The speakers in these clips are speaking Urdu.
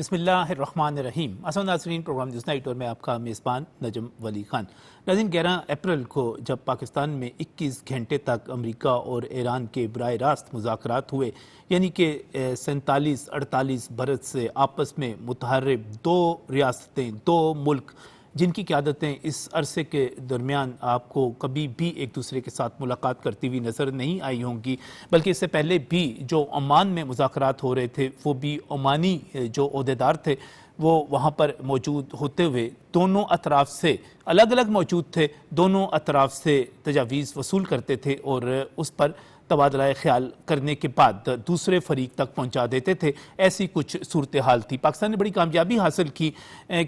بسم اللہ الرحمن الرحیم۔ السلام ناظرین، پروگرام نیوز نائٹ اور میں آپ کا میزبان نجم ولی خان۔ ناظرین، 11 اپریل کو جب پاکستان میں 21 گھنٹے تک امریکہ اور ایران کے براہ راست مذاکرات ہوئے، یعنی کہ 47-48 برس سے آپس میں متحارب دو ریاستیں، دو ملک جن کی قیادتیں اس عرصے کے درمیان آپ کو کبھی بھی ایک دوسرے کے ساتھ ملاقات کرتی ہوئی نظر نہیں آئی ہوں گی، بلکہ اس سے پہلے بھی جو عمان میں مذاکرات ہو رہے تھے وہ بھی عمانی جو عہدیدار تھے وہ وہاں پر موجود ہوتے ہوئے دونوں اطراف سے الگ الگ موجود تھے، دونوں اطراف سے تجاویز وصول کرتے تھے اور اس پر تبادلہ خیال کرنے کے بعد دوسرے فریق تک پہنچا دیتے تھے۔ ایسی کچھ صورتحال تھی۔ پاکستان نے بڑی کامیابی حاصل کی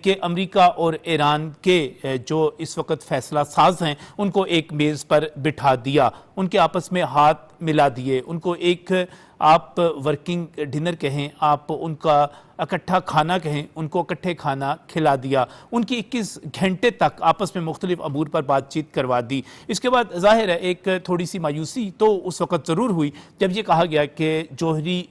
کہ امریکہ اور ایران کے جو اس وقت فیصلہ ساز ہیں ان کو ایک میز پر بٹھا دیا، ان کے آپس میں ہاتھ ملا دیے، ان کو ایک آپ ورکنگ ڈنر کہیں، آپ ان کا اکٹھا کھانا کہیں، ان کو اکٹھے کھانا کھلا دیا، ان کی 21 گھنٹے تک آپس میں مختلف امور پر بات چیت کروا دی۔ اس کے بعد ظاہر ہے ایک تھوڑی سی مایوسی تو اس وقت ضرور ہوئی جب یہ کہا گیا کہ جوہری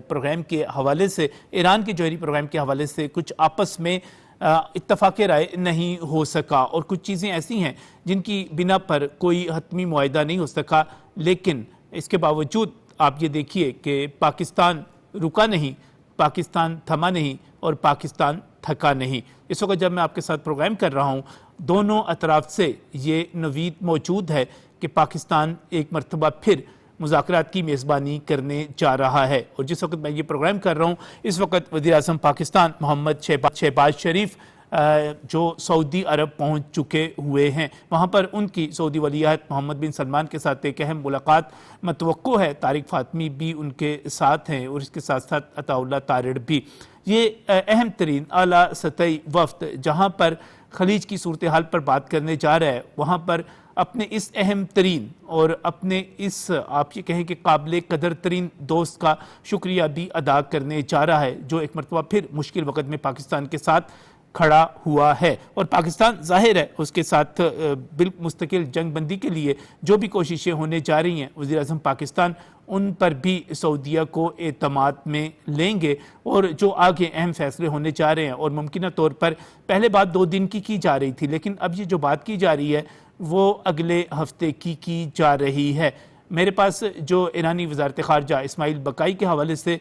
پروگرام کے حوالے سے، ایران کے جوہری پروگرام کے حوالے سے کچھ آپس میں اتفاق رائے نہیں ہو سکا اور کچھ چیزیں ایسی ہیں جن کی بنا پر کوئی حتمی معاہدہ نہیں ہو سکا، لیکن اس کے باوجود آپ یہ دیکھیے کہ پاکستان رکا نہیں، پاکستان تھما نہیں اور پاکستان تھکا نہیں۔ اس وقت جب میں آپ کے ساتھ پروگرام کر رہا ہوں دونوں اطراف سے یہ نوید موجود ہے کہ پاکستان ایک مرتبہ پھر مذاکرات کی میزبانی کرنے جا رہا ہے، اور جس وقت میں یہ پروگرام کر رہا ہوں اس وقت وزیر اعظم پاکستان محمد شہباز شریف جو سعودی عرب پہنچ چکے ہوئے ہیں، وہاں پر ان کی سعودی ولی عہد محمد بن سلمان کے ساتھ ایک اہم ملاقات متوقع ہے۔ طارق فاطمی بھی ان کے ساتھ ہیں اور اس کے ساتھ ساتھ عطا اللہ تارڑ بھی۔ یہ اہم ترین اعلیٰ سطحی وفد جہاں پر خلیج کی صورتحال پر بات کرنے جا رہا ہے، وہاں پر اپنے اس اہم ترین اور اپنے اس آپ یہ کہیں کہ قابل قدر ترین دوست کا شکریہ بھی ادا کرنے جا رہا ہے جو ایک مرتبہ پھر مشکل وقت میں پاکستان کے ساتھ کھڑا ہوا ہے، اور پاکستان ظاہر ہے اس کے ساتھ بالمستقل جنگ بندی کے لیے جو بھی کوششیں ہونے جا رہی ہیں وزیر اعظم پاکستان ان پر بھی سعودیہ کو اعتماد میں لیں گے، اور جو آگے اہم فیصلے ہونے جا رہے ہیں اور ممکنہ طور پر پہلے بات 2 دن کی جا رہی تھی لیکن اب یہ جو بات کی جا رہی ہے وہ اگلے ہفتے کی جا رہی ہے۔ میرے پاس جو ایرانی وزارت خارجہ اسماعیل بقائی کے حوالے سے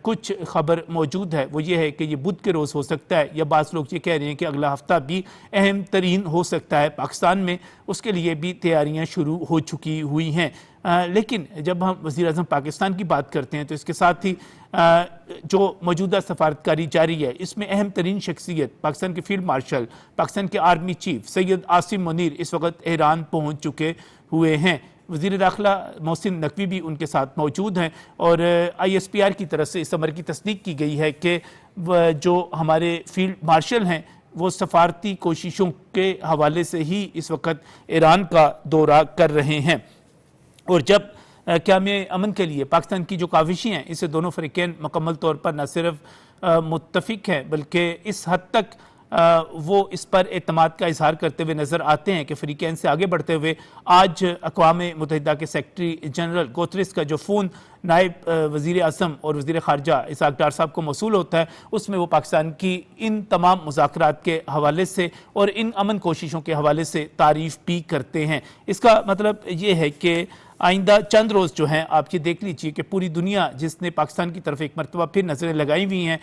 کچھ خبر موجود ہے وہ یہ ہے کہ یہ بدھ کے روز ہو سکتا ہے، یا بعض لوگ یہ کہہ رہے ہیں کہ اگلا ہفتہ بھی اہم ترین ہو سکتا ہے پاکستان میں، اس کے لیے بھی تیاریاں شروع ہو چکی ہوئی ہیں۔ لیکن جب ہم وزیر اعظم پاکستان کی بات کرتے ہیں تو اس کے ساتھ ہی جو موجودہ سفارتکاری جاری ہے اس میں اہم ترین شخصیت پاکستان کے فیلڈ مارشل، پاکستان کے آرمی چیف سید عاصم منیر اس وقت ایران پہنچ چکے ہوئے ہیں۔ وزیر داخلہ محسن نقوی بھی ان کے ساتھ موجود ہیں، اور ISPR کی طرف سے اس امر کی تصدیق کی گئی ہے کہ جو ہمارے فیلڈ مارشل ہیں وہ سفارتی کوششوں کے حوالے سے ہی اس وقت ایران کا دورہ کر رہے ہیں، اور جب قیام امن کے لیے پاکستان کی جو کاوشیں ہیں اسے دونوں فریقین مکمل طور پر نہ صرف متفق ہیں بلکہ اس حد تک وہ اس پر اعتماد کا اظہار کرتے ہوئے نظر آتے ہیں کہ فریقین سے آگے بڑھتے ہوئے آج اقوام متحدہ کے سیکرٹری جنرل گوتریس کا جو فون نائب وزیر اعظم اور وزیر خارجہ اسحاق ڈار صاحب کو موصول ہوتا ہے اس میں وہ پاکستان کی ان تمام مذاکرات کے حوالے سے اور ان امن کوششوں کے حوالے سے تعریف بھی کرتے ہیں۔ اس کا مطلب یہ ہے کہ آئندہ چند روز جو ہیں آپ یہ دیکھ لیجئے کہ پوری دنیا جس نے پاکستان کی طرف ایک مرتبہ پھر نظریں لگائی ہوئی ہیں،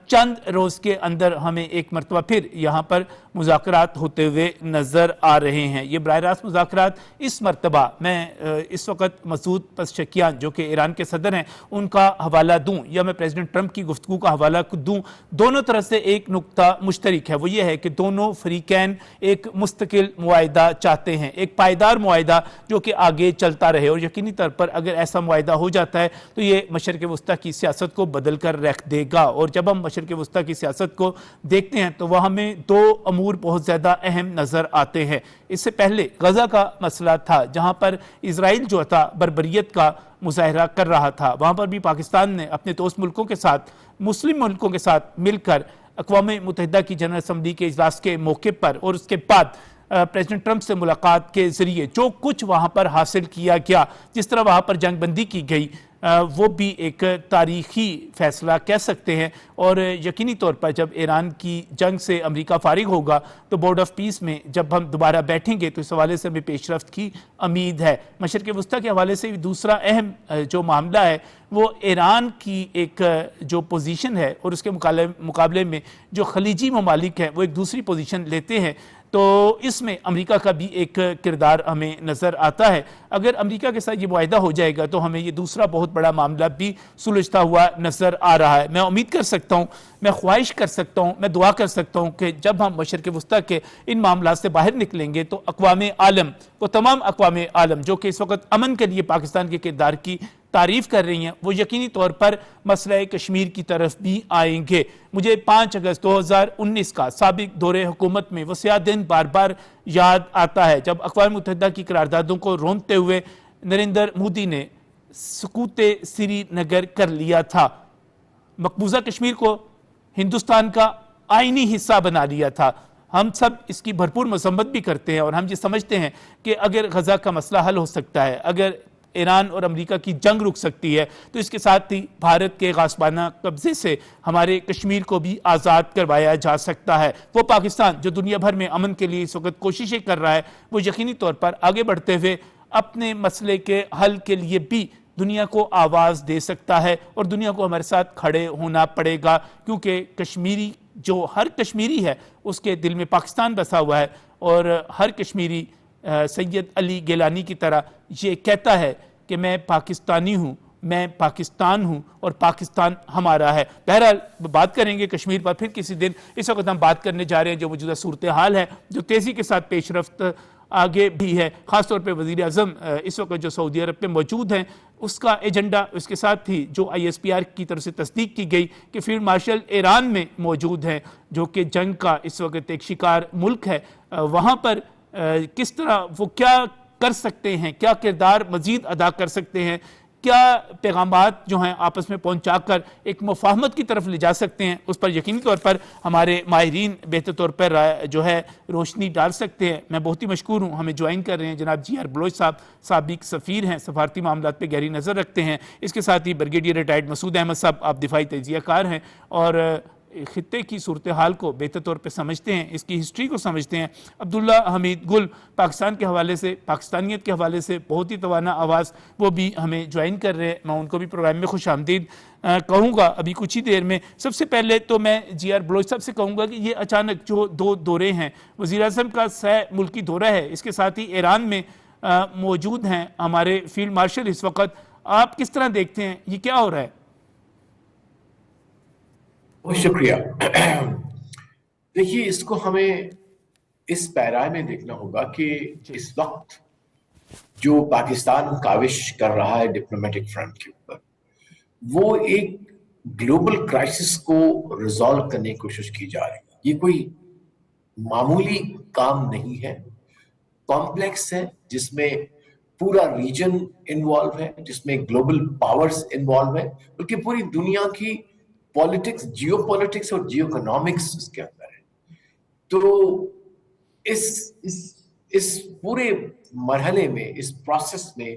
چند روز کے اندر ہمیں ایک مرتبہ پھر یہاں پر مذاکرات ہوتے ہوئے نظر آ رہے ہیں۔ یہ براہ راست مذاکرات اس مرتبہ میں اس وقت مسعود پزشکیان جو کہ ایران کے صدر ہیں ان کا حوالہ دوں یا میں پریزیڈنٹ ٹرمپ کی گفتگو کا حوالہ دوں، دونوں طرف سے ایک نقطہ مشترک ہے، وہ یہ ہے کہ دونوں فریقین ایک مستقل معاہدہ چاہتے ہیں، ایک پائیدار معاہدہ جو کہ آگے چلتا رہے، اور یقینی طور پر اگر ایسا معاہدہ ہو جاتا ہے تو یہ مشرق وسطیٰ کی سیاست کو بدل کر رکھ دے گا، اور جب ہم مشرق وسطیٰ کی سیاست کو دیکھتے ہیں تو وہ ہمیں 2 امور بہت زیادہ اہم نظر آتے ہیں۔ اس سے پہلے غزہ کا مسئلہ تھا جہاں پر اسرائیل جو تھا بربریت کا مظاہرہ کر رہا تھا، وہاں پر بھی پاکستان نے اپنے دوست ملکوں کے ساتھ، مسلم ملکوں کے ساتھ مل کر اقوام متحدہ کی جنرل اسمبلی کے اجلاس کے موقع پر اور اس کے بعد پریزیڈنٹ ٹرمپ سے ملاقات کے ذریعے جو کچھ وہاں پر حاصل کیا گیا، جس طرح وہاں پر جنگ بندی کی گئی، وہ بھی ایک تاریخی فیصلہ کہہ سکتے ہیں، اور یقینی طور پر جب ایران کی جنگ سے امریکہ فارغ ہوگا تو بورڈ آف پیس میں جب ہم دوبارہ بیٹھیں گے تو اس حوالے سے ہمیں پیش رفت کی امید ہے۔ مشرق وسطیٰ کے حوالے سے دوسرا اہم جو معاملہ ہے وہ ایران کی ایک جو پوزیشن ہے، اور اس کے مقابلے میں جو خلیجی ممالک ہیں وہ ایک دوسری پوزیشن لیتے ہیں، تو اس میں امریکہ کا بھی ایک کردار ہمیں نظر آتا ہے۔ اگر امریکہ کے ساتھ یہ معاہدہ ہو جائے گا تو ہمیں یہ دوسرا بہت بڑا معاملہ بھی سلجھتا ہوا نظر آ رہا ہے۔ میں امید کر سکتا ہوں، میں خواہش کر سکتا ہوں، میں دعا کر سکتا ہوں کہ جب ہم مشرق وسطیٰ کے ان معاملات سے باہر نکلیں گے تو اقوام عالم، وہ تمام اقوام عالم جو کہ اس وقت امن کے لیے پاکستان کے کردار کی تعریف کر رہی ہیں، وہ یقینی طور پر مسئلہ کشمیر کی طرف بھی آئیں گے۔ مجھے 5 اگست 2019 کا سابق دور حکومت میں وہ سیاہ دن بار بار یاد آتا ہے جب اقوام متحدہ کی قراردادوں کو روندتے ہوئے نریندر مودی نے سکوت سری نگر کر لیا تھا، مقبوضہ کشمیر کو ہندوستان کا آئینی حصہ بنا لیا تھا۔ ہم سب اس کی بھرپور مذمت بھی کرتے ہیں، اور ہم یہ سمجھتے ہیں کہ اگر غزہ کا مسئلہ حل ہو سکتا ہے، اگر ایران اور امریکہ کی جنگ رک سکتی ہے، تو اس کے ساتھ ہی بھارت کے غاصبانہ قبضے سے ہمارے کشمیر کو بھی آزاد کروایا جا سکتا ہے۔ وہ پاکستان جو دنیا بھر میں امن کے لیے اس وقت کوششیں کر رہا ہے، وہ یقینی طور پر آگے بڑھتے ہوئے اپنے مسئلے کے حل کے لیے بھی دنیا کو آواز دے سکتا ہے، اور دنیا کو ہمارے ساتھ کھڑے ہونا پڑے گا، کیونکہ کشمیری جو ہر کشمیری ہے اس کے دل میں پاکستان بسا ہوا ہے، اور ہر کشمیری سید علی گیلانی کی طرح یہ کہتا ہے کہ میں پاکستانی ہوں، میں پاکستان ہوں، اور پاکستان ہمارا ہے۔ بہرحال بات کریں گے کشمیر پر پھر کسی دن۔ اس وقت ہم بات کرنے جا رہے ہیں جو موجودہ صورتحال ہے، جو تیزی کے ساتھ پیش رفت آگے بھی ہے، خاص طور پہ وزیر اعظم اس وقت جو سعودی عرب پہ موجود ہیں، اس کا ایجنڈا، اس کے ساتھ ہی جو ISPR کی طرف سے تصدیق کی گئی کہ فیلڈ مارشل ایران میں موجود ہیں، جو کہ جنگ کا اس وقت ایک شکار ملک ہے، وہاں پر کس طرح وہ کیا کر سکتے ہیں، کیا کردار مزید ادا کر سکتے ہیں، کیا پیغامات جو ہیں آپس میں پہنچا کر ایک مفاہمت کی طرف لے جا سکتے ہیں، اس پر یقینی طور پر ہمارے ماہرین بہتر طور پر جو ہے روشنی ڈال سکتے ہیں۔ میں بہت ہی مشکور ہوں، ہمیں جوائن کر رہے ہیں جناب GR بلوچ صاحب، سابق سفیر ہیں، سفارتی معاملات پہ گہری نظر رکھتے ہیں۔ اس کے ساتھ ہی بریگیڈیئر ریٹائرڈ مسعود احمد صاحب، آپ دفاعی تجزیہ کار ہیں اور خطے کی صورتحال کو بہتر طور پہ سمجھتے ہیں، اس کی ہسٹری کو سمجھتے ہیں۔ عبداللہ حمید گل پاکستان کے حوالے سے، پاکستانیت کے حوالے سے بہت ہی توانا آواز، وہ بھی ہمیں جوائن کر رہے ہیں۔ میں ان کو بھی پروگرام میں خوش آمدید کہوں گا ابھی کچھ ہی دیر میں۔ سب سے پہلے تو میں GR بلوچ صاحب سے کہوں گا کہ یہ اچانک جو 2 دورے ہیں، وزیر اعظم کا 6 ملکی دورہ ہے، اس کے ساتھ ہی ایران میں موجود ہیں ہمارے فیلڈ مارشل اس وقت، آپ کس طرح دیکھتے ہیں یہ کیا ہو رہا ہے؟ بہت شکریہ۔ دیکھیے، اس کو ہمیں اس پیرائے میں دیکھنا ہوگا کہ اس وقت جو پاکستان کاوش کر رہا ہے ڈپلومیٹک فرنٹ کے اوپر، وہ ایک گلوبل کرائسس کو ریزالو کرنے کی کوشش کی جا رہی ہے۔ یہ کوئی معمولی کام نہیں ہے، کمپلیکس ہے، جس میں پورا ریجن انوالو ہے، جس میں گلوبل پاورز انوالو ہے، بلکہ پوری دنیا کی پالیٹکس، جیو پالیٹکس اور جیو اکنامکس اس کے اندر ہے۔ تو اس پورے مرحلے میں، اس پروسیس میں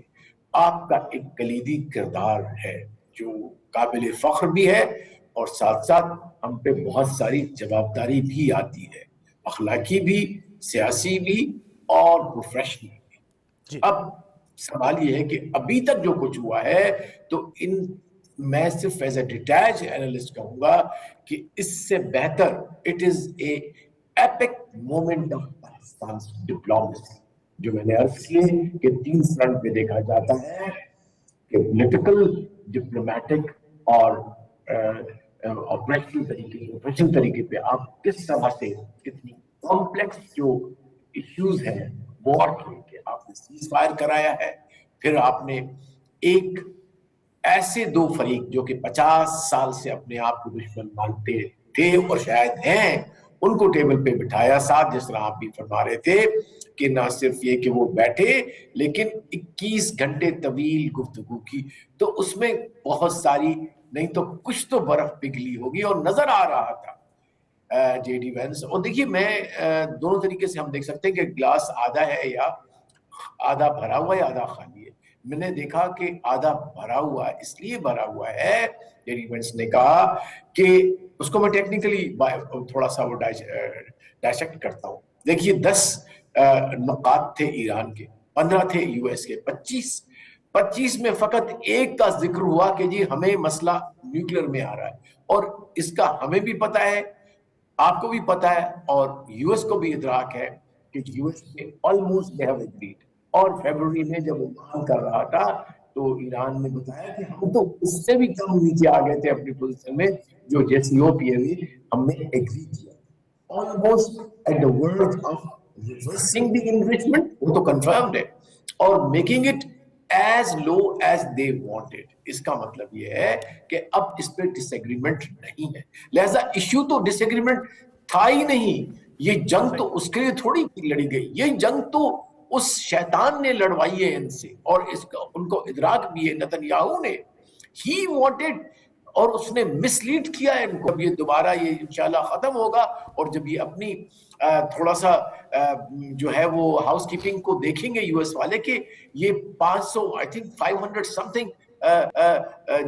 آپ کا ایک کلیدی کردار ہے جو قابل فخر بھی ہے، اور ساتھ ساتھ ہم پہ بہت ساری جوابداری بھی آتی ہے، اخلاقی بھی، سیاسی بھی اور پروفیشنل بھی۔ اب سوال یہ ہے کہ ابھی تک جو کچھ ہوا ہے، تو میں صرف ایز اے ڈیٹیچ اینالسٹ کہوں گا کہ اس سے بہتر it is a epic moment of Pakistan diplomacy, جو میں نے عرض کی کہ 3 فرنٹ پہ دیکھا جاتا ہے کہ پولیٹیکل، ڈپلومیٹک اور آپریشنل طریقے پہ آپ کس طرح سے کتنی کمپلیکس جو ایشوز ہیں وار کے، آپ نے سیز فائر کرایا ہے، پھر آپ نے ایک ایسے 2 فریق جو کہ 50 سال سے اپنے آپ کو دشمن مانتے تھے اور شاید ہیں، ان کو ٹیبل پہ بٹھایا ساتھ، جس طرح آپ بھی فرما رہے تھے کہ نہ صرف یہ کہ وہ بیٹھے، لیکن 21 گھنٹے طویل گفتگو کی۔ تو اس میں بہت ساری، نہیں تو کچھ تو برف پگھلی ہوگی، اور نظر آ رہا تھا JD وینس۔ اور دیکھیے، میں دونوں طریقے سے ہم دیکھ سکتے ہیں کہ گلاس آدھا ہے یا آدھا بھرا ہوا ہے یا آدھا خالی ہے۔ میں نے دیکھا کہ آدھا بھرا ہوا ہے. اس لیے بھرا ہوا ہے، جیری وینس نے کہا کہ اس کو میں ٹیکنیکلی تھوڑا سا وہ ڈائسیکٹ کرتا ہوں. دیکھیے 10 نقاط تھے ایران کے، 15 تھے یو ایس کے، 25 میں فقط ایک کا ذکر ہوا کہ جی ہمیں مسئلہ نیوکلیر میں آ رہا ہے، اور اس کا ہمیں بھی پتا ہے، آپ کو بھی پتا ہے، اور یو ایس کو بھی ادراک ہے کہ یو ایس نے آلموسٹ دے ہیو ایگریڈ. اور فیبروری میں جب وہ کام کر رہا تھا تو ایران نے بتایا کہ ہم تو اس سے بھی کم نیچے آ گئے تھے اپنی پوزیشن میں جو جیسی پی اے ہم نے ایگری کیا. Almost at the word of reversing the enrichment, وہ تو کنفرمڈ ہے، اور making it as low as they wanted. اس کا مطلب یہ ہے کہ اب اس پہ ڈس ایگریمنٹ نہیں ہے. لہذا ایشو تو ڈس ایگریمنٹ تھا ہی نہیں. یہ جنگ تو اس کے لیے تھوڑی لڑی گئی، یہ جنگ تو اس شیطان نے لڑوائی ہے ان سے، اور اس کا ان کو ادراک بھی ہے. نتنیاہو نے ہی وانٹڈ، اور اس نے مس لیڈ کیا ہے ان کو. اب یہ دوبارہ یہ انشاءاللہ ختم ہوگا، اور جب یہ اپنی تھوڑا سا جو ہے وہ ہاؤس کیپنگ کو دیکھیں گے یو ایس والے کے، یہ 500 آئی تھنک 500 سم تھنگ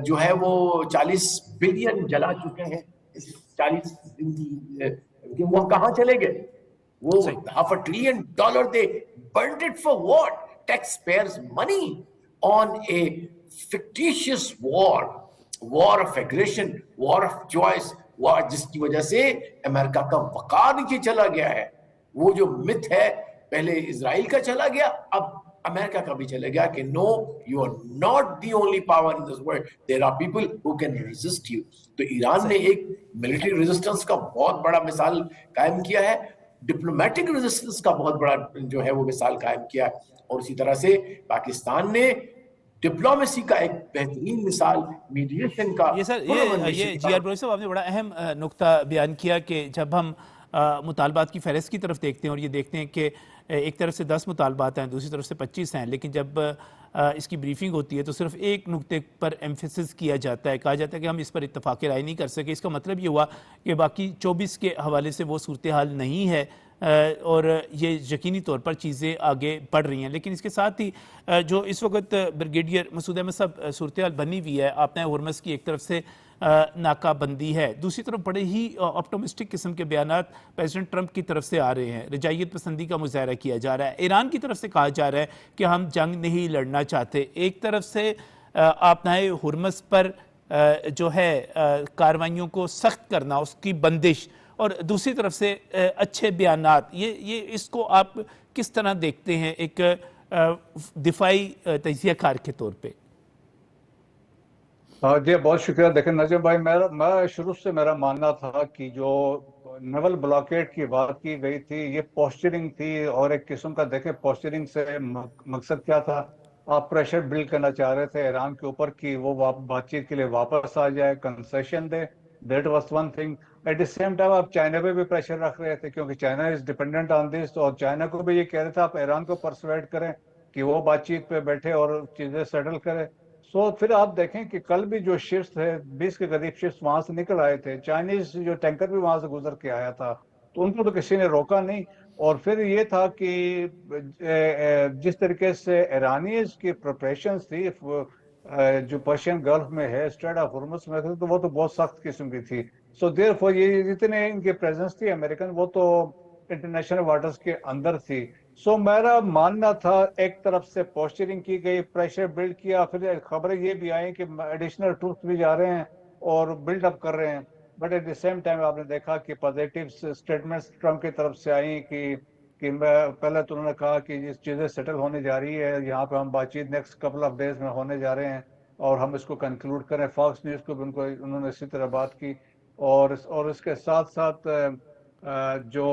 جو ہے وہ 40 بلین جلا چکے ہیں اس 40 دن کی. وہ کہاں چلے گئے؟ وہ $500 billion they burned it for what? Taxpayers' money on a fictitious war of aggression, war of choice, war جس کی وجہ سے امریکہ کا وقار نیچے چلا گیا ہے. وہ جو مت ہے پہلے اسرائیل کا چلا گیا، اب امریکہ کا بھی چلا گیا کہ no you are not the only power in this world, there are people who can resist you. تو ایران نے ایک ملٹری ریزسٹنس کا بہت بڑا مثال قائم کیا ہے، ڈپلومیٹک ریزسٹنس کا بہت بڑا جو ہے وہ مثال قائم کیا ہے. اور اسی طرح سے پاکستان نے ڈپلومیسی کا ایک بہترین مثال، میڈیشن کا. یہ سر یہ جی آر بروئی صاحب آپ نے بڑا اہم نقطہ بیان کیا کہ جب ہم مطالبات کی فہرست کی طرف دیکھتے ہیں اور یہ دیکھتے ہیں کہ ایک طرف سے 10 مطالبات ہیں، دوسری طرف سے 25 ہیں، لیکن جب اس کی بریفنگ ہوتی ہے تو صرف ایک نقطے پر ایمفیسس کیا جاتا ہے، کہا جاتا ہے کہ ہم اس پر اتفاق رائے نہیں کر سکے. اس کا مطلب یہ ہوا کہ باقی 24 کے حوالے سے وہ صورتحال نہیں ہے، اور یہ یقینی طور پر چیزیں آگے بڑھ رہی ہیں. لیکن اس کے ساتھ ہی جو اس وقت بریگیڈیئر مسعود احمد صاحب صورتحال بنی ہوئی ہے، آپ نے ہرمز کی ایک طرف سے ناکہ بندی ہے، دوسری طرف بڑے ہی آپٹومسٹک قسم کے بیانات پریزیڈنٹ ٹرمپ کی طرف سے آ رہے ہیں، رجعیت پسندی کا مظاہرہ کیا جا رہا ہے، ایران کی طرف سے کہا جا رہا ہے کہ ہم جنگ نہیں لڑنا چاہتے. ایک طرف سے آبنائے ہرمز پر جو ہے کارروائیوں کو سخت کرنا، اس کی بندش، اور دوسری طرف سے اچھے بیانات، یہ اس کو آپ کس طرح دیکھتے ہیں ایک دفاعی تجزیہ کار کے طور پہ؟ جی بہت شکریہ. دیکھیں نجم بھائی، میں شروع سے میرا ماننا تھا کہ جو نیول بلاکیٹ کی بات کی گئی تھی یہ پوسچرنگ تھی، اور ایک قسم کا دیکھیں پوسچرنگ سے مقصد کیا تھا؟ آپ پریشر بلڈ کرنا چاہ رہے تھے ایران کے اوپر کہ وہ بات چیت کے لیے واپس آ جائے، کنسیشن دے. That was one thing. At the same time آپ چائنا پہ بھی پریشر رکھ رہے تھے کیونکہ چائنا از ڈیپینڈنٹ آن دس، اور چائنا کو بھی یہ کہہ رہے تھے آپ ایران کو پرسویٹ کریں کہ وہ بات چیت پہ بیٹھے اور چیزیں سیٹل کرے. پھر آپ دیکھیں کہ کل بھی جو شپس تھے 20 کے قریب شپس وہاں سے نکل آئے تھے، چائنیز جو ٹینکر بھی وہاں سے گزر کے آیا تھا، تو ان کو تو کسی نے روکا نہیں. اور پھر یہ تھا کہ جس طریقے سے ایرانیز کی پریپریشنز تھی جو پرشین گلف میں ہے، اسٹریٹ آف ہرمز میں تھے، تو وہ تو بہت سخت قسم کی تھی. سو دیر فور یہ جتنے ان کی پریزنس تھی امریکن، وہ تو انٹرنیشنل واٹرز کے اندر تھی. سو میرا ماننا تھا ایک طرف سے پوسچرنگ کی گئی، پریشر بلڈ کیا، پھر خبریں یہ بھی آئیں کہ ایڈیشنل ٹروپس بھی جا رہے ہیں اور بلڈ اپ کر رہے ہیں. But at the same time آپ نے دیکھا کہ پازیٹیو اسٹیٹمنٹس ٹرمپ کی طرف سے آئیں کہ پہلے تو انہوں نے کہا کہ یہ چیزیں سیٹل ہونے جا رہی ہے، یہاں پہ ہم بات چیت نیکسٹ کپل آف ڈیز میں ہونے جا رہے ہیں اور ہم اس کو کنکلوڈ کریں. فاکس نیوز کو بھی انہوں نے اسی طرح بات کی. اور اس کے ساتھ ساتھ جو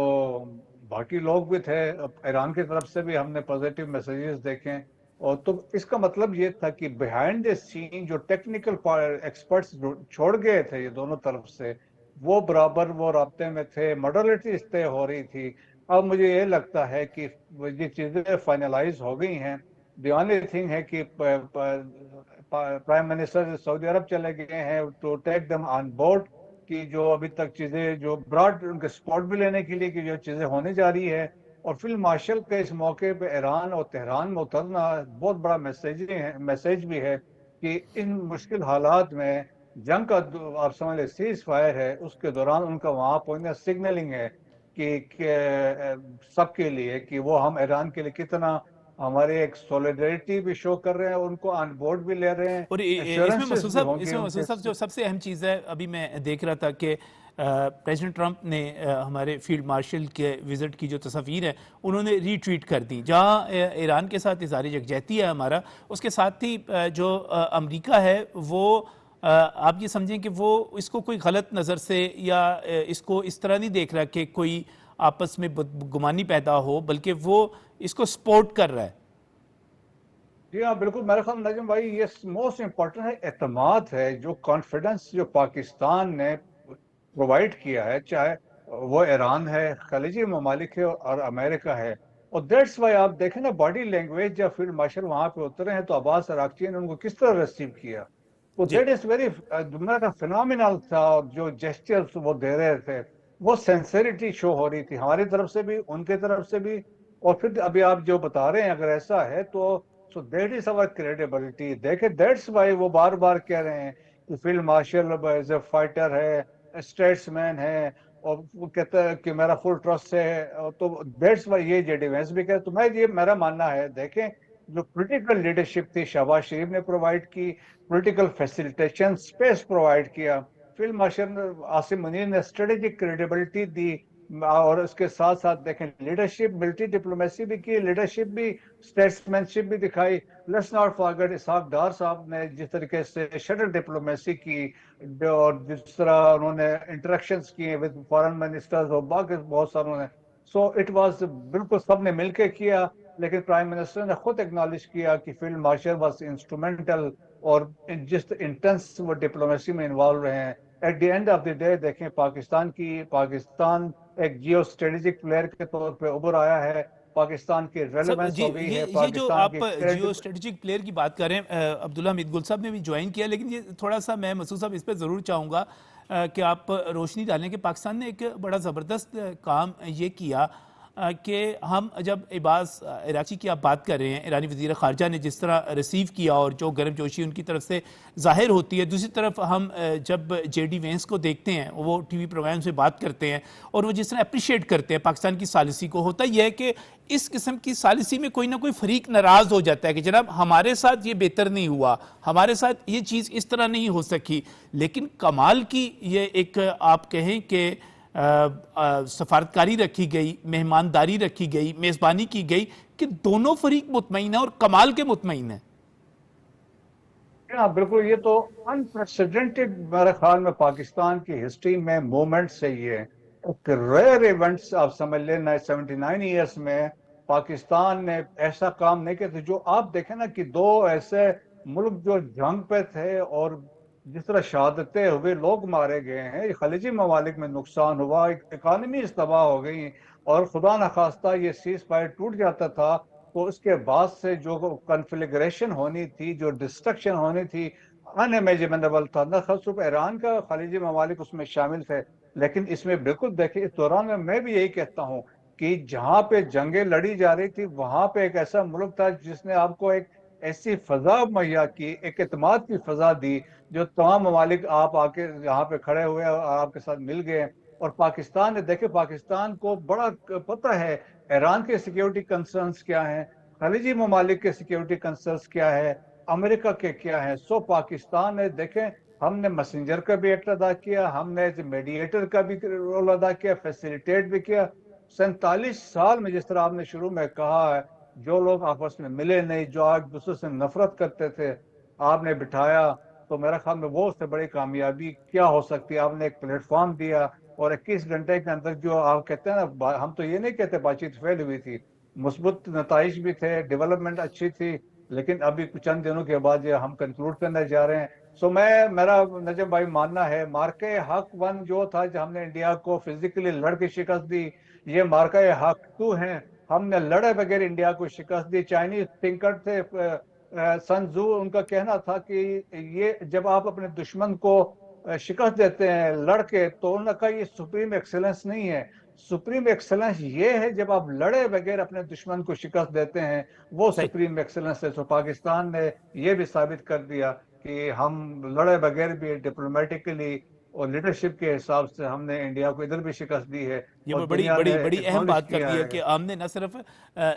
باقی لوگ بھی تھے ایران کی طرف سے بھی ہم نے پازیٹیو میسیجز دیکھیں. اور تو اس کا مطلب یہ تھا کہ بیہائنڈ دی سین جو ٹیکنیکل ایکسپرٹس چھوڑ گئے تھے یہ دونوں طرف سے، وہ برابر وہ رابطے میں تھے، ماڈرلٹی طے ہو رہی تھی. اب مجھے یہ لگتا ہے کہ یہ چیزیں فائنلائز ہو گئی ہیں. دی اونلی تھنگ ہے کہ پرائم منسٹر سعودی عرب چلے گئے ہیں to take them on board کہ جو ابھی تک چیزیں جو براڈ ان کے سپورٹ بھی لینے کے لیے کہ جو چیزیں ہونے جا رہی ہے اور فیلڈ مارشل کے اس موقع پہ ایران اور تہران میں اترنا بہت بڑا میسیج بھی ہے کہ ان مشکل حالات میں جنگ کا آپ سمجھ لیں سیز فائر ہے، اس کے دوران ان کا وہاں پہنچنا سگنلنگ ہے کہ سب کے لیے کہ وہ ہم ایران کے لیے کتنا ہمارے ایک سولیڈریٹی بھی شو کر رہے ہیں، ان کو آن بورڈ بھی لے رہے ہیں، اور ایشورنسز بھی ہوں گے ان مسعود کے۔ صاحب جو سب سے اہم چیز ہے، ابھی میں دیکھ رہا تھا کہ پریزیڈنٹ ٹرمپ نے ہمارے فیلڈ مارشل کے وزٹ کی جو تصاویر ہے انہوں نے ری ٹویٹ کر دی، جہاں ایران کے ساتھ اظہار یکجہتی ہے ہمارا، اس کے ساتھ ہی جو امریکہ ہے وہ آپ یہ سمجھیں کہ وہ اس کو کوئی غلط نظر سے یا اس کو اس طرح نہیں دیکھ رہا کہ کوئی آپس میں گمانی پیدا ہو، بلکہ وہ اس کو سپورٹ کر رہا ہے۔ جی ہاں بالکل، میرے خیال نجم بھائی یہ موسٹ امپورٹنٹ ہے، اعتماد ہے، جو کانفیڈنس جو پاکستان نے پرووائڈ کیا ہے، چاہے وہ ایران ہے، خلیجی ممالک ہے اور امریکہ ہے، اور دیٹس وائی آپ دیکھیں نا باڈی لینگویج جب فیلڈ مارشل وہاں پہ اترے ہیں تو عباس عراقچی نے ان کو کس طرح ریسیو کیا، تو جی دیٹ از ویری دنیا کا فینامینل تھا، اور جو جیسچرز وہ دے رہے تھے وہ سینسیریٹی شو ہو رہی تھی ہماری طرف سے بھی ان کی طرف سے بھی، اور پھر ابھی آپ جو بتا رہے ہیں اگر ایسا ہے تو so that is over credibility, دیکھیں دیٹس وائی وہ بار بار کہہ رہے ہیں کہ field marshal as a fighter ہے، اسٹیٹس مین ہے، اور وہ کہتا ہے کہ میرا فل ٹرسٹ ہے، تو دیٹس وائی یہ جے ڈی وینس بھی کہتے، تو میں یہ میرا ماننا ہے، دیکھیں جو پولیٹیکل لیڈرشپ تھی شہباز شریف نے پرووائڈ کی، پولیٹیکل فیسیلیٹیشن اسپیس پرووائڈ کیا، فیلڈ مارشل عاصم منیر نے اسٹریٹجک کریڈیبلٹی دی، اور اس کے ساتھ ساتھ دیکھیں لیڈرشپ ملٹری ڈپلومیسی بھی کی، لیڈرشپ بھی، اسٹیٹسمین شپ بھی دکھائی، let's not forget Ishaq Dar صاحب نے جس طریقے سے شٹل ڈپلومیسی کی، اور جس طرح انہوں نے انٹریکشنز کیے ود فارن منسٹرز اور باقی بہت ساروں نے، سو اٹ واز بالکل سب نے مل کے کیا، لیکن پرائم منسٹر نے خود ایکنالج کیا کہ فیلڈ مارشل واز انسٹرومنٹل، اور جس انٹینس وہ ڈپلومیسی میں انوالو رہے ہیں، at the end of the day دیکھیں پاکستان ایک جیو اسٹریٹجک پلیئر کے طور پہ ابھر آیا ہے، پاکستان کی سب ریلیونس جی ہو گئی ہے، یہ جو پاکستان آپ کی جیو اسٹریٹجک پلیئر کی بات کر رہے ہیں، عبداللہ حمید گل صاحب نے بھی جوائن کیا، لیکن یہ تھوڑا سا میں مسعود صاحب اس پہ ضرور چاہوں گا کہ آپ روشنی ڈالیں کہ پاکستان نے ایک بڑا زبردست کام یہ کیا کہ ہم جب عباس عراقچی کی آپ بات کر رہے ہیں، ایرانی وزیر خارجہ نے جس طرح ریسیو کیا اور جو گرم جوشی ان کی طرف سے ظاہر ہوتی ہے، دوسری طرف ہم جب جے ڈی وینس کو دیکھتے ہیں وہ ٹی وی پروگرام سے بات کرتے ہیں اور وہ جس طرح اپریشیٹ کرتے ہیں پاکستان کی سالسی کو، ہوتا یہ ہے کہ اس قسم کی سالسی میں کوئی نہ کوئی فریق ناراض ہو جاتا ہے کہ جناب ہمارے ساتھ یہ بہتر نہیں ہوا، ہمارے ساتھ یہ چیز اس طرح نہیں ہو سکی، لیکن کمال کی یہ ایک آپ کہیں کہ سفارتکاری رکھی گئی، مہمانداری رکھی گئی، میزبانی کی گئی کہ دونوں فریق مطمئن ہیں اور کمال کے مطمئن ہیں۔ ہاں بالکل، یہ تو انپریسیڈنٹڈ میرے خیال میں پاکستان کی ہسٹری میں مومنٹ سے یہ ایک ریئر ایونٹس آپ سمجھ لیں 79 ایئرس میں پاکستان نے ایسا کام نہیں کیا تھا، جو آپ دیکھیں نا کہ دو ایسے ملک جو جنگ پہ تھے اور جس طرح شہادتیں ہوئے، لوگ مارے گئے ہیں، خلیجی ممالک میں نقصان ہوا، اکانومی تباہ ہو گئی، اور خدا نخواستہ یہ سیز فائر ٹوٹ جاتا تھا تو اس کے بعد سے جو کنفلیگریشن ہونی تھی، جو ڈسٹرکشن ہونی تھی، ان امیجنیبل تھا، نہ صرف ایران کا، خلیجی ممالک اس میں شامل تھے، لیکن اس میں بالکل دیکھیں اس دوران میں بھی یہی کہتا ہوں کہ جہاں پہ جنگیں لڑی جا رہی تھی وہاں پہ ایک ایسا ملک تھا جس نے آپ کو ایک ایسی فضا مہیا کی، ایک اعتماد کی فضا دی، جو تمام ممالک آپ آ کے یہاں پہ کھڑے ہوئے اور آپ کے ساتھ مل گئے، اور پاکستان نے دیکھے پاکستان کو بڑا پتہ ہے ایران کے سیکیورٹی کنسرنز کیا ہیں، خلیجی ممالک کے سیکیورٹی کنسرنز کیا ہے، امریکہ کے کیا ہے، سو پاکستان نے دیکھیں ہم نے میسنجر کا بھی ایکٹ ادا کیا، ہم نے میڈیٹر کا بھی رول ادا کیا، فیسیلیٹیٹ بھی کیا، 47 سال میں جس طرح آپ نے شروع میں کہا ہے جو لوگ آپس میں ملے نہیں، جو ایک دوسرے سے نفرت کرتے تھے، آپ نے بٹھایا، تو میرا خیال میں وہ اس سے بڑی کامیابی کیا ہو سکتی ہے، آپ نے ایک پلیٹ فارم دیا، اور 21 گھنٹے کے اندر جو آپ کہتے ہیں نا، ہم تو یہ نہیں کہتے بات چیت فیل ہوئی تھی، مثبت نتائج بھی تھے، ڈیولپمنٹ اچھی تھی، لیکن ابھی چند دنوں کے بعد یہ ہم کنکلوڈ کرنے جا رہے ہیں، سو میرا نجم بھائی ماننا ہے مارکہ حق 1 جو تھا، جو ہم نے انڈیا کو فزیکلی لڑ کے شکست دی، یہ مارکہ حق 2 ہیں، ہم نے لڑے بغیر انڈیا کو شکست دی، چائنیز تھنکر تھے سن زو، ان کا کہنا تھا کہ یہ جب آپ اپنے دشمن کو شکست دیتے ہیں لڑ کے تو ان کا یہ سپریم ایکسلنس نہیں ہے، سپریم ایکسلنس یہ ہے جب آپ لڑے بغیر اپنے دشمن کو شکست دیتے ہیں، وہ صحیح. سپریم ایکسلنس ہے. تو پاکستان نے یہ بھی ثابت کر دیا کہ ہم لڑے بغیر بھی ڈپلومیٹکلی اور لیڈرشپ کے حساب سے ہم نے انڈیا کو ادھر بھی شکست دی ہے. یہ اور بڑی دنیا بڑی نے بڑی اہم acknowledge بات کر کیا دی ہے ہے. کہ ہم نے نہ صرف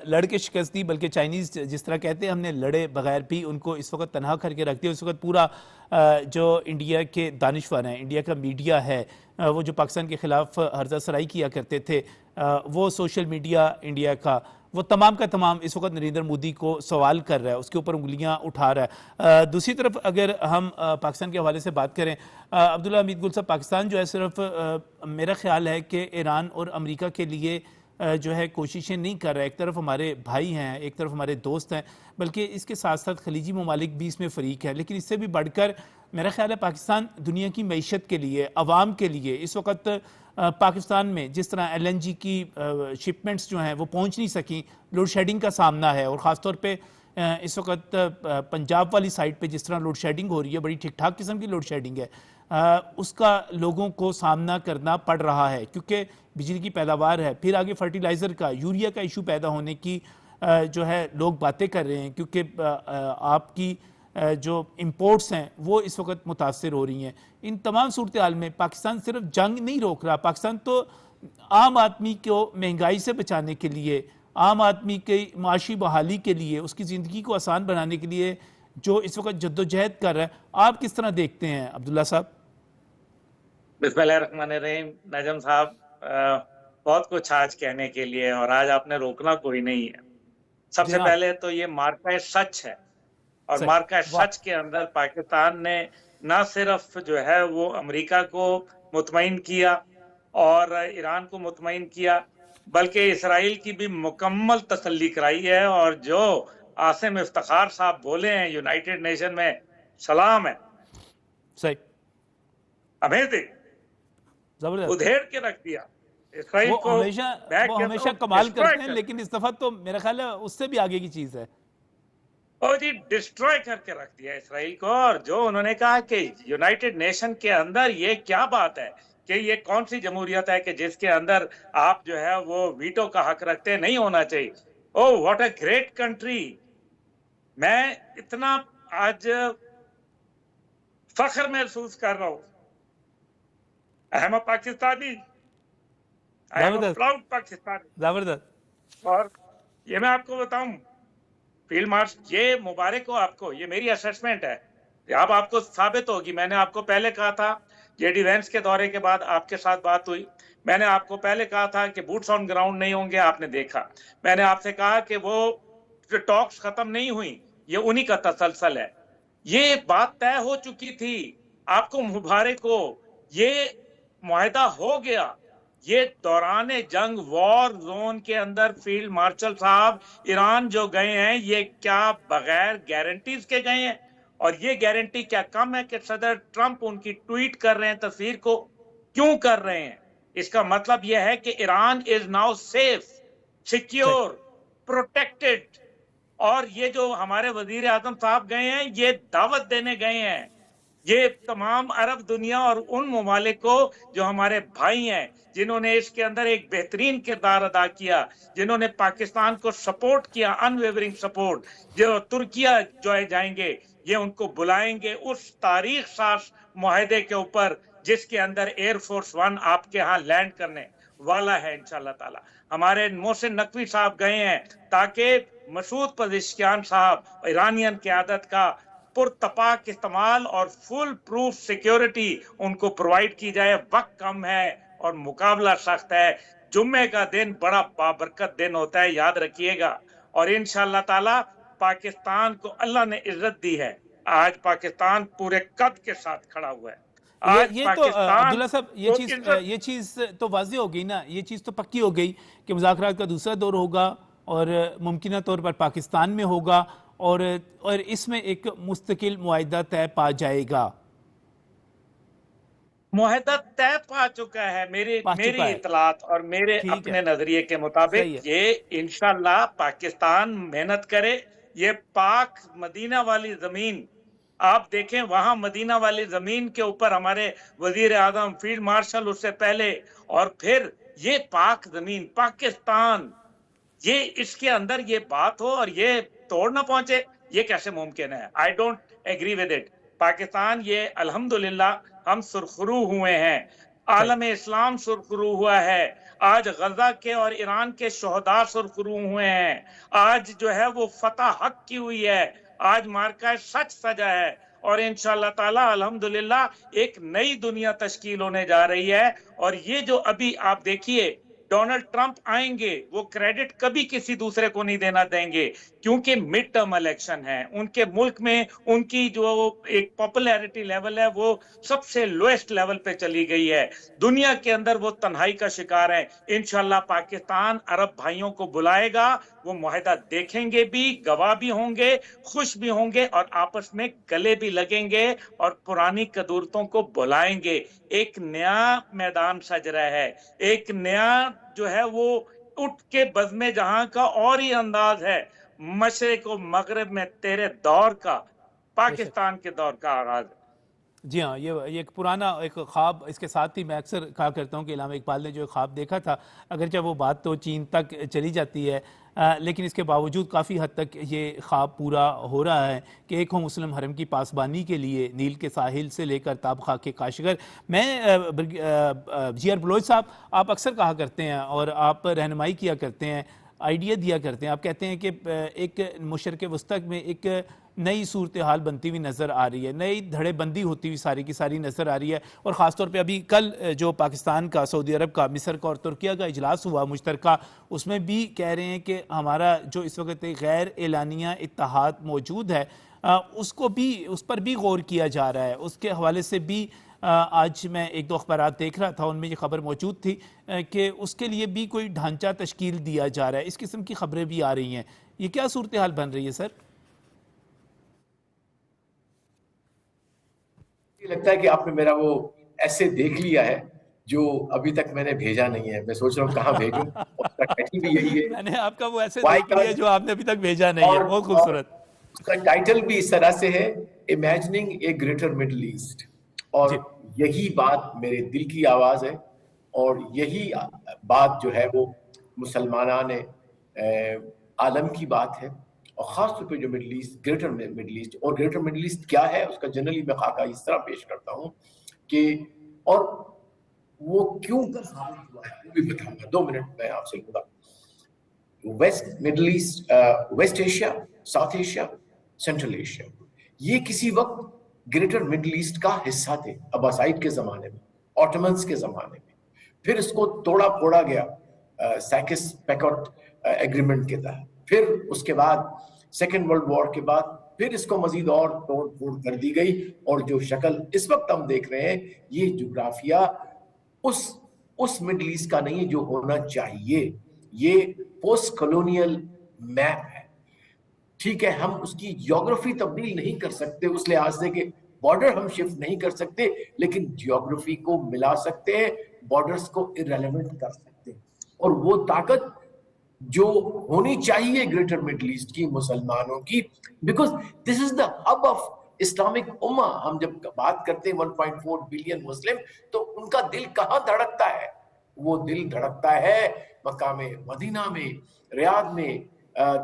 لڑ کے شکست دی بلکہ چائنیز جس طرح کہتے ہیں ہم نے لڑے بغیر بھی ان کو اس وقت تنہا کر کے رکھ دیا. اس وقت پورا جو انڈیا کے دانشور ہیں، انڈیا کا میڈیا ہے، وہ جو پاکستان کے خلاف ہرزہ سرائی کیا کرتے تھے، وہ سوشل میڈیا انڈیا کا وہ تمام کا تمام اس وقت نریندر مودی کو سوال کر رہا ہے، اس کے اوپر انگلیاں اٹھا رہا ہے. دوسری طرف اگر ہم پاکستان کے حوالے سے بات کریں، عبداللہ حمید گل صاحب، پاکستان جو ہے صرف میرا خیال ہے کہ ایران اور امریکہ کے لیے جو ہے کوششیں نہیں کر رہا ہے. ایک طرف ہمارے بھائی ہیں، ایک طرف ہمارے دوست ہیں، بلکہ اس کے ساتھ ساتھ خلیجی ممالک بھی اس میں فریق ہے. لیکن اس سے بھی بڑھ کر میرا خیال ہے پاکستان دنیا کی معیشت کے لیے، عوام کے لیے اس وقت پاکستان میں جس طرح ایل این جی کی شپمنٹس جو ہیں وہ پہنچ نہیں سکیں، لوڈ شیڈنگ کا سامنا ہے. اور خاص طور پہ اس وقت پنجاب والی سائڈ پہ جس طرح لوڈ شیڈنگ ہو رہی ہے، بڑی ٹھیک ٹھاک قسم کی لوڈ شیڈنگ ہے، اس کا لوگوں کو سامنا کرنا پڑ رہا ہے کیونکہ بجلی کی پیداوار ہے. پھر آگے فرٹیلائزر کا، یوریا کا ایشو پیدا ہونے کی جو ہے لوگ باتیں کر رہے ہیں کیونکہ آپ کی جو امپورٹس ہیں وہ اس وقت متاثر ہو رہی ہیں. ان تمام صورتحال میں پاکستان صرف جنگ نہیں روک رہا، پاکستان تو عام آدمی کو مہنگائی سے بچانے کے لیے، عام آدمی کی معاشی بحالی کے لیے، اس کی زندگی کو آسان بنانے کے لیے جو اس وقت جدوجہد کر رہا ہے. آپ کس طرح دیکھتے ہیں عبداللہ صاحب؟ بسم اللہ الرحمن الرحیم. نجم صاحب، بہت کچھ آج کہنے کے لیے، اور آج آپ نے روکنا کوئی نہیں ہے. سب سے پہلے تو یہ مارکہ سچ ہے، اور مارکہ سچ کے اندر پاکستان نے نہ صرف جو ہے وہ امریکہ کو مطمئن کیا اور ایران کو مطمئن کیا، بلکہ اسرائیل کی بھی مکمل تسلی کرائی ہے. اور جو عاصم افتخار صاحب بولے ہیں یونائٹڈ نیشن میں، سلام ہے، صحیح، امیزنگ، زبردست، ادھیڑ کے رکھ دیا اسرائیل وہ کو. ہمیشہ کمال کرتے ہیں، لیکن اس دفعہ تو میرا خیال ہے اس سے بھی آگے کی چیز ہے. اور جی ڈسٹروائے کر کے رکھ دیا اسرائیل کو. اور جو انہوں نے کہا کہ یونائٹڈ نیشن کے اندر یہ کیا بات ہے کہ یہ کون سی جمہوریت ہے کہ جس کے اندر آپ جو ہے وہ ویٹو کا حق رکھتے، نہیں ہونا چاہیے. او واٹ اے گریٹ کنٹری. میں اتنا آج فخر محسوس کر رہا ہوں. I am a Pakistani. I am a proud Pakistani. زبردست. اور یہ میں آپ کو بتاؤں فیلڈ مارشل، یہ مبارک ہو آپ کو، یہ میری اسیسمنٹ ہے. اب آپ کو ثابت ہوگی. میں نے آپ کو پہلے کہا تھا، جے ڈی وینس کے دورے کے بعد آپ کے ساتھ بات ہوئی، میں نے آپ کو پہلے کہا تھا کہ بوٹس آن گراؤنڈ نہیں ہوں گے. آپ نے دیکھا. میں نے آپ سے کہا کہ وہ جو ٹاکس ختم نہیں ہوئی، یہ انہی کا تسلسل ہے. یہ بات طے ہو چکی تھی. آپ کو مبارک ہو، یہ معاہدہ ہو گیا. یہ دوران جنگ وار زون کے اندر فیلڈ مارشل صاحب ایران جو گئے ہیں، یہ کیا بغیر گارنٹیز کے گئے ہیں؟ اور یہ گارنٹی کیا کم ہے کہ صدر ٹرمپ ان کی ٹویٹ کر رہے ہیں تصویر کو؟ کیوں کر رہے ہیں؟ اس کا مطلب یہ ہے کہ Iran is now safe, secure, protected. اور یہ جو ہمارے وزیر اعظم صاحب گئے ہیں، یہ دعوت دینے گئے ہیں یہ تمام عرب دنیا اور ان ممالک کو جو ہمارے بھائی ہیں، جنہوں نے اس کے اندر ایک بہترین کردار ادا کیا، جنہوں نے پاکستان کو سپورٹ کیا، ان ویورنگ سپورٹ. جو ترکیہ جو ہے جائیں گے، یہ ان کو بلائیں گے اس تاریخ ساز معاہدے کے اوپر جس کے اندر ایئر فورس 1 آپ کے ہاں لینڈ کرنے والا ہے انشاءاللہ تعالی. ہمارے محسن نقوی صاحب گئے ہیں تاکہ مسعود پزشکیان صاحب ایرانین قیادت کا پرتپاک استعمال اور فل پروف سیکیورٹی ان کو پرووائڈ کی جائے. وقت کم ہے اور مقابلہ سخت ہے. جمعے کا دن بڑا بابرکت دن ہوتا ہے، یاد رکھیے گا. اور انشاءاللہ تعالی پاکستان کو اللہ نے عزت دی ہے. آج پاکستان پورے قد کے ساتھ کھڑا ہوا ہے. یہ تو عبداللہ صاحب یہ چیز تو واضح ہو گئی نا، یہ چیز تو پکی ہو گئی کہ مذاکرات کا دوسرا دور ہوگا اور ممکنہ طور پر پاکستان میں ہوگا اور اس میں ایک مستقل معاہدہ طے پا جائے گا. معاہدہ طے پا چکا ہے. میری اطلاعات اور میرے اپنے نظریے کے مطابق یہ انشاءاللہ پاکستان محنت کرے. یہ پاک مدینہ والی زمین آپ دیکھیں، وہاں مدینہ والی زمین کے اوپر ہمارے وزیر اعظم، فیلڈ مارشل اس سے پہلے، اور پھر یہ پاک زمین پاکستان یہ اس کے اندر یہ بات ہو اور یہ توڑ نہ پہنچے, یہ کیسے ممکن ہے؟ I don't agree with it. Pakistan یہ الحمدللہ ہم سرخرو ہوئے ہیں, عالم اسلام سرخرو ہوا ہے, آج غزہ کے اور ایران کے شہداء سرخرو ہوئے ہیں, آج جو ہے وہ فتح حق کی ہوئی ہے, آج مارکہ سچ سجا ہے, اور انشاءاللہ تعالی الحمدللہ ایک نئی دنیا تشکیل ہونے جا رہی ہے. اور یہ جو ابھی آپ دیکھیے ڈونلڈ ٹرمپ آئیں گے, وہ کریڈٹ کبھی کسی دوسرے کو نہیں دینا دیں گے, کیونکہ مڈ ٹرم الیکشن ہے ان کے ملک میں, ان کی جو ایک پاپولیرٹی لیول ہے وہ سب سے لویسٹ لیول پہ چلی گئی ہے, دنیا کے اندر وہ تنہائی کا شکار ہے. انشاءاللہ پاکستان عرب بھائیوں کو بلائے گا, وہ معاہدہ دیکھیں گے بھی, گواہ بھی ہوں گے, خوش بھی ہوں گے, اور آپس میں گلے بھی لگیں گے اور پرانی قدورتوں کو بلائیں گے. ایک نیا میدان سج رہا ہے, ایک نیا جو ہے وہ اٹھ کے بزم جہاں کا اور ہی انداز ہے, مشرق و مغرب میں تیرے دور کا, پاکستان کے دور کا آغاز ہے. جی ہاں, یہ ایک پرانا ایک خواب, اس کے ساتھ ہی میں اکثر کہا کرتا ہوں کہ علامہ اقبال نے جو خواب دیکھا تھا, اگرچہ وہ بات تو چین تک چلی جاتی ہے, لیکن اس کے باوجود کافی حد تک یہ خواب پورا ہو رہا ہے کہ ایک ہو مسلم حرم کی پاسبانی کے لیے نیل کے ساحل سے لے کر تاب خاک کے کاشغر. میں جی آر بلوچ صاحب, آپ اکثر کہا کرتے ہیں اور آپ رہنمائی کیا کرتے ہیں, آئیڈیا دیا کرتے ہیں, آپ کہتے ہیں کہ ایک مشرق وسطی میں ایک نئی صورتحال بنتی ہوئی نظر آ رہی ہے, نئی دھڑے بندی ہوتی ہوئی ساری کی ساری نظر آ رہی ہے. اور خاص طور پہ ابھی کل جو پاکستان کا, سعودی عرب کا, مصر کا اور ترکیہ کا اجلاس ہوا مشترکہ, اس میں بھی کہہ رہے ہیں کہ ہمارا جو اس وقت غیر اعلانیہ اتحاد موجود ہے, اس کو بھی, اس پر بھی غور کیا جا رہا ہے. اس کے حوالے سے بھی آج میں ایک دو اخبارات دیکھ رہا تھا, ان میں یہ خبر موجود تھی کہ اس کے لیے بھی کوئی ڈھانچہ تشکیل دیا جا رہا ہے. اس قسم کی خبریں بھی آ رہی ہیں, یہ کیا صورتحال بن رہی ہے سر؟ مجھے لگتا ہے کہ آپ نے میرا وہ ایسے دیکھ لیا ہے جو ابھی تک میں نے بھیجا نہیں ہے. میں سوچ رہا ہوں کہاں بھیجوں, اور اس کا ٹائٹل بھی یہی ہے. میں نے آپ کا وہ ایسے دیکھ لیا جو آپ نے ابھی تک بھیجا نہیں ہے, بہت خوبصورت. اس کا ٹائٹل بھی اس طرح سے ہے, imagining a greater Middle East. اور یہی بات میرے دل کی آواز ہے, اور یہی بات جو ہے وہ مسلمانان عالم کی بات ہے, اور خاص طور پہ جو Middle East, greater Middle East. اور گریٹر مڈل ایسٹ کیا ہے, اس کا جنرلی میں خاکہ اس طرح پیش کرتا ہوں کہ, اور وہ کیوں ثابت ہوا ہے وہ بھی بتاؤں گا. 2 منٹ میں آپ سے لوں گا. West Middle East, West Asia, South Asia, Central Asia, یہ کسی وقت گریٹر مڈل ایسٹ کا حصہ تھے عباسائد کے زمانے میں, آٹومنز کے زمانے میں. پھر اس کو توڑا پھوڑا گیا سائکس پیکٹ ایگریمنٹ کے تحت. پھر اس کے بعد سیکنڈ ورلڈ وار کے بعد پھر اس کو مزید اور توڑ پھوڑ کر دی گئی, اور جو شکل اس وقت ہم دیکھ رہے ہیں, یہ جغرافیہ اس مڈل ایسٹ کا نہیں جو ہونا چاہیے. یہ پوسٹ کلونیل میپ ہے. ٹھیک ہے, ہم اس کی جیوگرافی تبدیل نہیں کر سکتے اس لحاظ سے کہ بارڈر ہم شفٹ نہیں کر سکتے, لیکن جیوگرافی کو ملا سکتے ہیں, بارڈرز کو ارریلیونٹ کر سکتے ہیں. اور وہ طاقت جو ہونی چاہیے گریٹر مڈل ایسٹ کی, مسلمانوں کی, because this is the hub of Islamic امہ. ہم جب بات کرتے ہیں 1.4 بلین مسلم, تو ان کا دل کہاں دھڑکتا ہے؟ وہ دل دھڑکتا ہے مقام مدینہ میں, ریاض میں,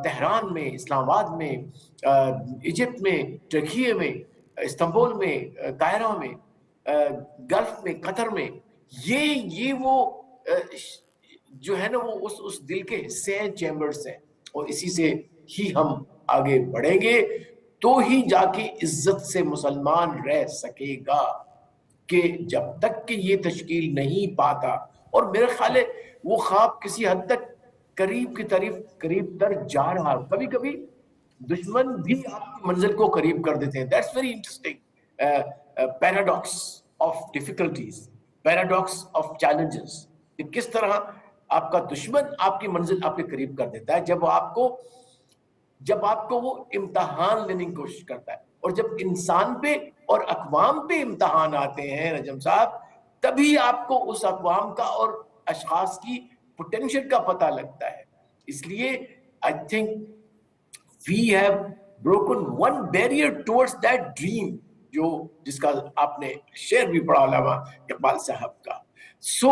تہران میں, اسلام آباد میں, ایجپٹ میں, ترکیے میں, استنبول میں, قاہرہ میں, گلف میں, قطر میں. یہ وہ جو ہے نا وہ اس دل کے حصے ہیں, چیمبرز ہیں. اور اسی سے ہی ہم آگے بڑھیں گے, تو ہی جا کے عزت سے مسلمان رہ سکے گا. کہ جب تک کہ یہ تشکیل نہیں پاتا, اور میرے خیال ہے وہ خواب کسی حد تک قریب تر جا رہا. کبھی کبھی دشمن بھی آپ کی منزل کو قریب کر دیتے ہیں. That's very interesting paradox of difficulties, paradox of challenges. کہ کس طرح آپ کا دشمن آپ کی منزل آپ کے قریب کر دیتا ہے جب آپ کو وہ امتحان لینے کی کوشش کرتا ہے. اور جب انسان پہ اور اقوام پہ امتحان آتے ہیں نجم صاحب, تبھی آپ کو اس اقوام کا اور اشخاص کی پوٹینشل کا پتہ لگتا ہے. اس لیے I think we have broken one barrier towards that dream, جس کا آپ نے شعر بھی پڑھا علامہ اقبال صاحب کا. So